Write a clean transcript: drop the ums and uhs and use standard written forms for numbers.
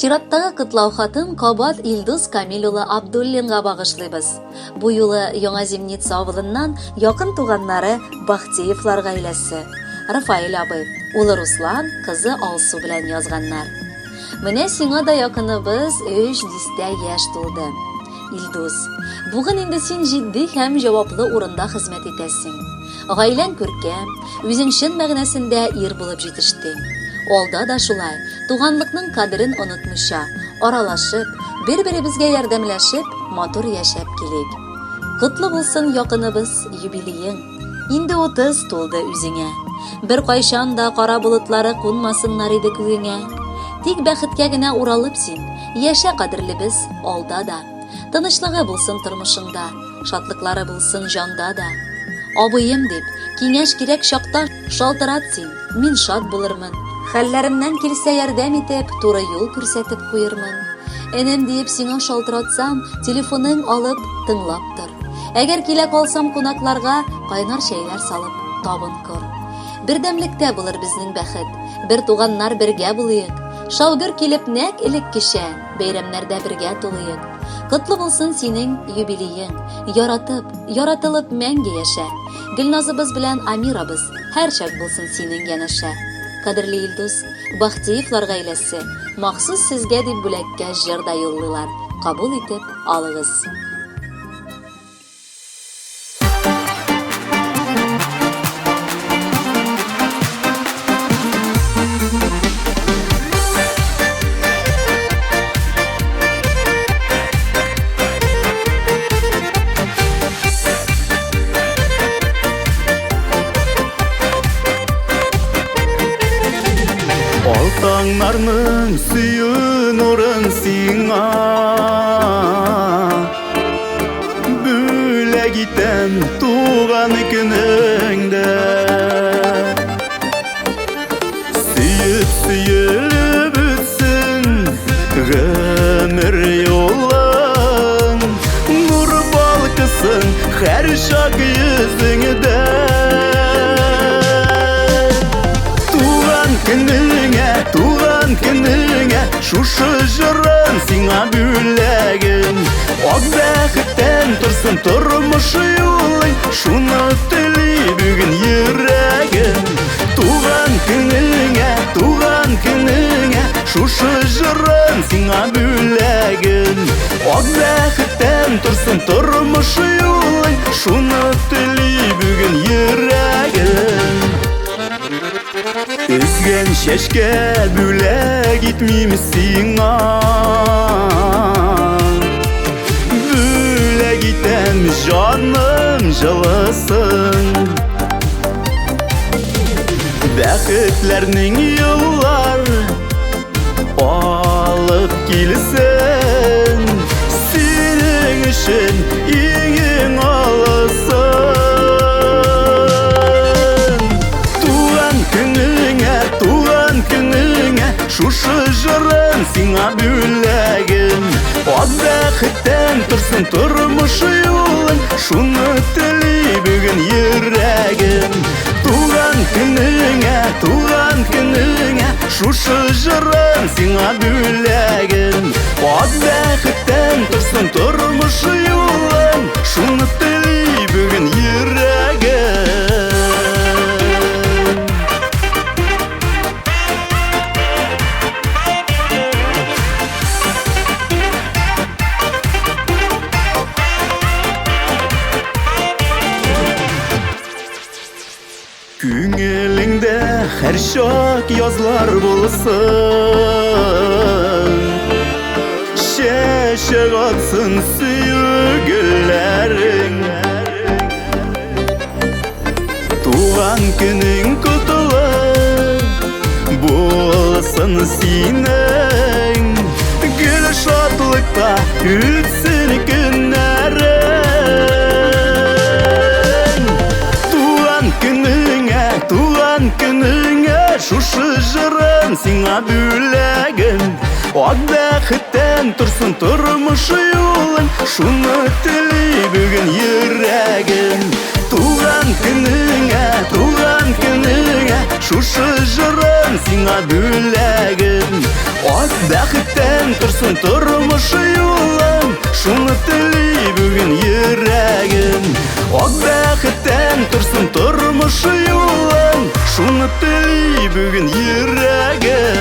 Чираттагы кытлау хатын Кабат Илдус Камил улы Абдуллинга багышлыйбыз. Бу юлы Яңа Зимница авылыннан якын туганнары Бахтиевлар гаиләсе. Рафаэль абый, улы Руслан, кызы Алсу белән язганнар. Менә сиңа да якыныбыз 3 дистә яшь тулды. Илдус, бүген инде син җитди һәм җаваплы урында хезмәт итәсең. Гаиләң күркәм, үзең чын мәгънәсендә ир булып җитештең. Алда да шулай, туганлыкның кадерен онытмыйча, аралашып, бер-беребезгә ярдәмләшеп, матур яшәп килик. Котлы булсын якыныбыз юбилеең. Инде 30 тулды үзеңә. Бер кайчан да кара болытлары кунмасыннар иде күңеңә. Тик бәхеткә генә уралып син, яшә кадерлебез алда да. Тынычлыгы булсын тормышыңда, шатлыклары булсын җанда да. Абыем дип, киңәш кирәк чакта шалтырат син, мин шат булырмын. Хәлләремнән килсә ярдәм итеп, туры юл күрсәтеп куермын. Энем диеп сиңа шалтыратсам, телефоның алып тыңлап тор. Әгәр килә калсам кунакларга, кайнар чәйләр салып табын кор. Бердәмлектә булыр безнең бәхет, бер туганнар бергә булыйк. Шаугыр килеп нәк элеккечә, бәйрәмнәрдә бергә тулыйк. Котлы булсын синең юбилеең, яратып, яратылып мәңге яшә. Гөлназыбыз белән Амирабыз һәр чак булсын синең янәшә. Кадерле Илдус, Бахтиевлар гаиләсе махсус сезгә дип бүләккә җыр да юллыйлар. Кабул итеп алыгыз. Алтаңнарның сүйін орын сиңа, бүләк итәм туган көнеңдә. Сөйіп үтсен гомер юлың, нур балкысын һәр чак йөзеңдә. Туган көнеңә, шушы җырын сиңа бүләгем. Ак бәхеттән торсын тормыш юлың, шуны тели бүген йөрәгем. Туган көнеңә, шушы җырын сиңа бүләгем. Ак бәхеттән торсын тормыш юлың, шуны тели бүген йөрәгем. Үзгән чәчкә бүләк итмим сиңа, бүләк итәм җаным җылысын. Бәхетләрнең юллар алып килсен, синең өчен иң алысын. Туган көнеңә, шушы җырын сиңа бүләгем. Ак бәхеттән торсын тормыш юлың, шуны тели бүген йөрәгем. Туган көнеңә, шушы җырын сиңа бүләгем. Ак бәхеттән торсын тормыш юлың, шуны тели бүген йөрәгем. Күңелеңдә һәр чак язлар булсын, чәчәк атсын сөю гөлләрең. Туган көнең котлы булсын синең, гөл шатлыкта үтсен көннәрең. Туган көнеңә, шушы җырын сиңа бүләгем. Ак бәхеттен тұрсын тұрмыш юлың, шуны тілей бүгін йөрәгем. Туған күніңә, шушы жырым сиңа бүләгем. Ак бәхеттен тұрсын тұрмыш юлың, шуны тілей бүгін йөрәгем. Ак бәхеттен тұрсын тұрмыш юлың, шуны тілей бүгін йөрәгем.